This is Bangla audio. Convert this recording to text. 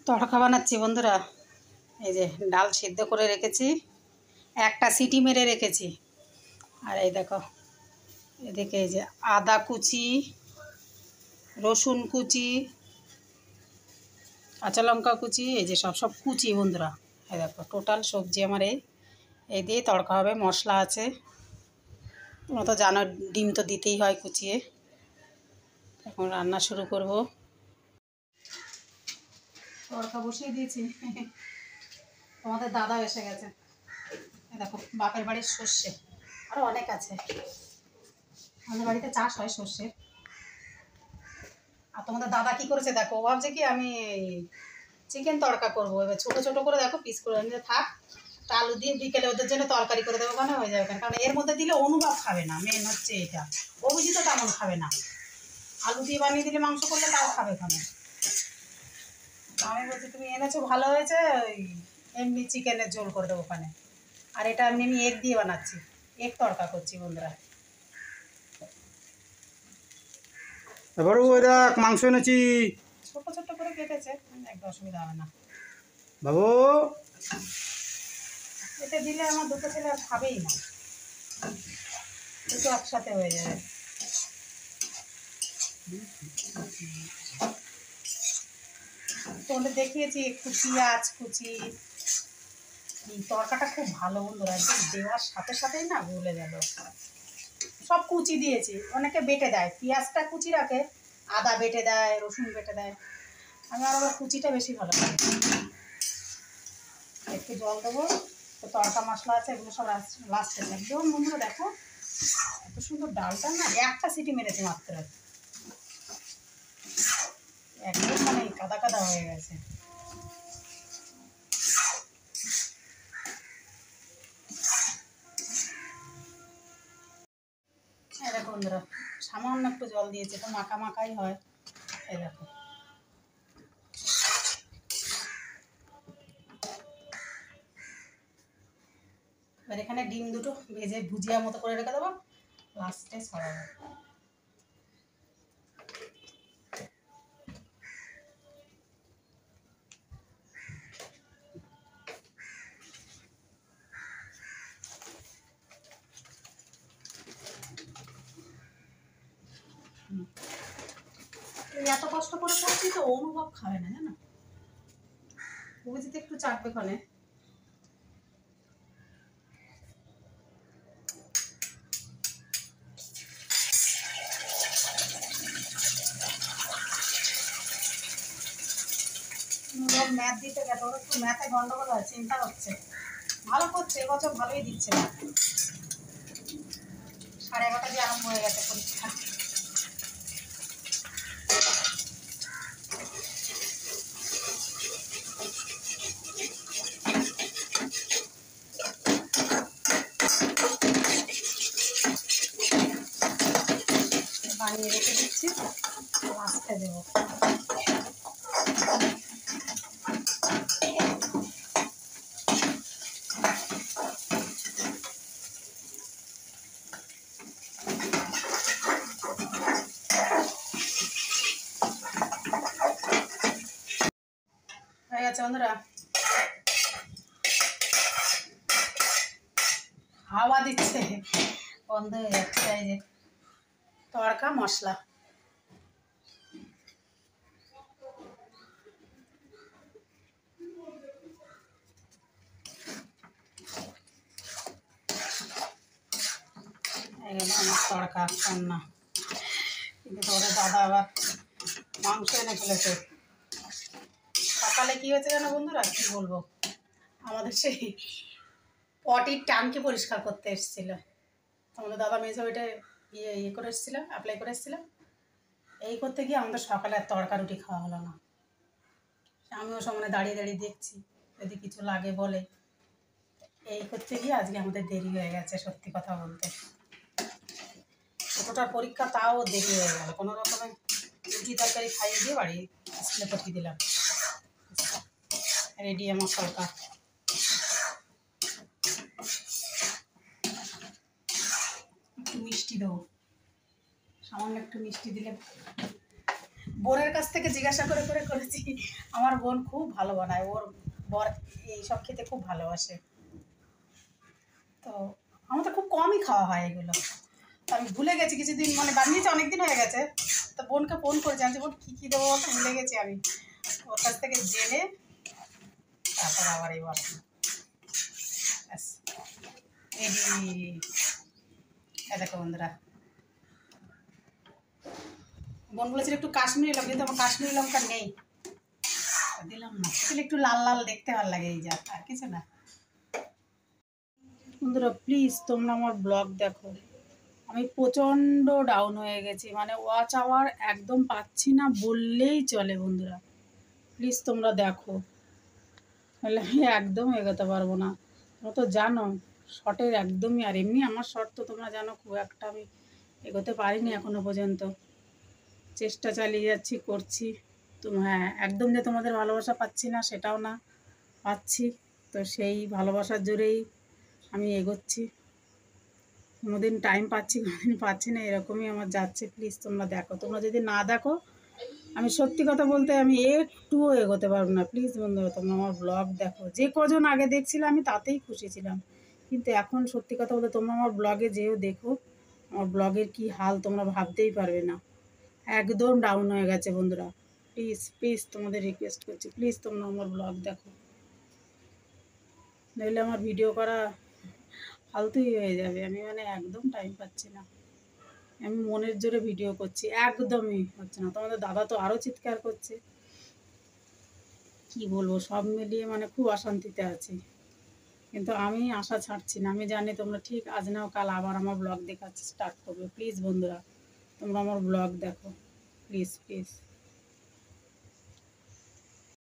তড়কা বানাচ্ছি বন্ধুরা। এই যে ডাল সিদ্ধ করে রেখেছি, একটা সিটি মেরে রেখেছি। আর এই দেখো, এদিকে এই যে আদা কুচি, রসুন কুচি, কাঁচা লঙ্কা কুচি, এই যে সব কুচি বন্ধুরা। এই দেখো টোটাল সবজি আমার এই দিয়ে তড়কা হবে। মশলা আছে, তোমরা তো জানো ডিম তো দিতেই হয় কুচিয়ে। এখন রান্না শুরু করব। তড়কা বসিয়ে দিয়েছি। তোমাদের দাদা এসে গেছে। দেখো বাপের বাড়ির সর্ষে, আরও অনেক আছে। আমাদের বাড়িতে চাষ হয় সর্ষে। আর তোমাদের দাদা কি করেছে দেখো, ও ভাবছে কি আমি চিকেন তড়কা করবো। এবার ছোটো ছোটো করে দেখো পিস করে নিয়ে থাক, আলু দিয়ে বিকেলে ওদের জন্য তরকারি করে দেবো, ওখানে হয়ে যাবে। কারণ এর মধ্যে দিলে অনুভব খাবে না, মেন হচ্ছে এটা। অভিজিৎ তেমন খাবে না। আলু দিয়ে বানিয়ে দিলে মাংস করলে তাও খাবে ওখানে। আমি বলছি তুমি এনেছো ভালো হয়েছে, ওই এমনি চিকেনের ঝোল করে দেবো ওখানে। আর এটা আমি এগ দিয়ে বানাচ্ছি, এগ তড়কা করছি বন্ধুরা। এবারও ওই দেখ মাংস এনেছি, ছোট ছোট করে কেটেছে, একদম অসুবিধা হবে না বাবু। এটা দিলে আমার দুটো ছেলে আর খাবেই না, দুটো একসাথে হয়ে যাবে। তোমাদের দেখিয়েছি একটু পেঁয়াজ কুচি। তরকাটা খুব ভালো বন্ধুরা, একদম দেওয়ার সাথে সাথেই না গলে গেল। সব কুচি দিয়েছি, অনেকে বেটে দেয়, পেঁয়াজটা কুচি রাখে, আদা বেটে দেয়, রসুন বেটে দেয়। আমি আবার কুচিটা বেশি ভালো লাগে। একটু জল দেবো, তো তড়কা মশলা আছে এগুলো সব লাস্টে একদম। বন্ধুরা দেখো এত সুন্দর ডালটা না, একটা সিটি মেরেছে মাত্র, একদম মানে কাদা কাদা হয়ে গেছে। এই দেখো বন্ধুরা, সামান্য একটু জল দিয়েছে, তো মাখা মাখাই হয়। এই দেখো এবার এখানে ডিম দুটো ভেজে ভুজিয়া মতো করে রেখে দেবো, লাস্টে ছড়াবো। এত কষ্ট করে করছি তো অনুভব খাবে না, জানো। বুঝিতে একটু চাটবে ক্ষণে। ম্যাথ দিতে গেছে, ওর একটু ম্যাথে গন্ডগোল হয়, চিন্তা হচ্ছে। ভালো করছে, এবছর ভালোই দিচ্ছে। 11:30 দিয়ে আরম্ভ হয়ে গেছে পরীক্ষা। বানিয়ে রেখে দিচ্ছি, লাস্টে দেবো। হয়ে গেছে বন্ধুরা, হাওয়া দিচ্ছে, বন্ধ হয়ে যাচ্ছে। এই যে তড়কা মশলা, আমার তড়কা রান্না। কিন্তু তোদের দাদা আবার মাংস এনে ফেলেছে। সকালে কী হয়েছে জানো বন্ধুরা, কী বলবো, আমাদের সেই পটির ট্যাঙ্কি পরিষ্কার করতে এসেছিল আমাদের দাদা। মেজো ওইটা ইয়ে করে এসেছিলো, অ্যাপ্লাই করে এসেছিলো। এই করতে গিয়ে আমাদের সকালে আর তড়কা রুটি খাওয়া হলো না। আমিও সামনে দাঁড়িয়ে দাঁড়িয়ে দেখছি যদি কিছু লাগে বলে। এই করতে গিয়ে আজকে আমাদের দেরি হয়ে গেছে, সত্যি কথা বলতে। ছোটোটার পরীক্ষা, তাও দেরি হয়ে গেল। কোনো রকমের রুটি তরকারি খাইয়ে দিয়ে বাড়ি স্কুলে পাঠিয়ে দিলাম। রেডি আমার তড়কা। একটু মিষ্টি দেবো, সামান্য একটু মিষ্টি দিলে বোনের কাছ থেকে জিজ্ঞাসা করে করে করেছি। আমার বোন খুব ভালো বানায়, ওর বর এই সব খেতে খুব ভালোবাসে। তো আমার তো খুব কমই খাওয়া হয় এগুলো। তো আমি ভুলে গেছি কিছুদিন, মানে বানিয়েছি অনেকদিন হয়ে গেছে। তো বোনকে ফোন করে জানছি বোন কী কী দেবো বলতে, ভুলে গেছি আমি। ওর কাছ থেকে জেনে তারপর আবার এই বল ব্যাস রেডি। দেখো বন্ধুরা, বোন বলেছিল একটু কাশ্মীরি লঙ্কা, কিন্তু আমার কাশ্মীরি লঙ্কা নেই, দিলাম না। তাহলে একটু লাল লাল দেখতে ভালো লাগে, এই যা, আর কিছু না। বন্ধুরা প্লিজ তোমরা আমার ব্লগ দেখো। আমি প্রচণ্ড ডাউন হয়ে গেছি, মানে ওয়াচ আওয়ার একদম পাচ্ছি না বললেই চলে। বন্ধুরা প্লিজ তোমরা দেখো, নাহলে আমি একদম এগোতে পারবো না। তোমরা তো জানো শর্টের একদমই, আর এমনি আমার শর্ট তো তোমরা জানো খুব একটা আমি এগোতে পারিনি এখনো পর্যন্ত। চেষ্টা চালিয়ে যাচ্ছি, করছি। তো হ্যাঁ, একদম যে তোমাদের ভালোবাসা পাচ্ছি না সেটাও না, পাচ্ছি। তো সেই ভালোবাসার জোরেই আমি এগোচ্ছি। কোনোদিন টাইম পাচ্ছি, কোনোদিন পাচ্ছি না, এরকমই আমার যাচ্ছে। প্লিজ তোমরা দেখো, তোমরা যদি না দেখো আমি সত্যি কথা বলতে আমি একটুও এগোতে পারবো না। প্লিজ বন্ধুরা তোমরা আমার ব্লগ দেখো। যে কজন আগে দেখছিলাম আমি তাতেই খুশি ছিলাম, কিন্তু এখন সত্যি কথা বলতে তোমরা আমার ব্লগে যেও দেখো, আমার ব্লগের কী হাল তোমরা ভাবতেই পারবে না। একদম ডাউন হয়ে গেছে বন্ধুরা। প্লিজ প্লিজ তোমাদের রিকোয়েস্ট করছি, প্লিজ তোমরা আমার ব্লগ দেখো, নইলে আমার ভিডিও করা ফালতুই হয়ে যাবে। আমি মানে একদম টাইম পাচ্ছি না, আমি মনের জোরে ভিডিও করছি, একদমই হচ্ছে না। তোমাদের দাদা তো আরও চিৎকার করছে, কি বলবো, সব মিলিয়ে মানে খুব অশান্তিতে আছি। কিন্তু আমি আশা ছাড়ছি না, আমি জানি তোমরা ঠিক আজ নাও কাল আবার আমার ব্লগ দেখা স্টার্ট করবে। প্লিজ বন্ধুরা তোমরা আমার ব্লগ দেখো, প্লিজ প্লিজ।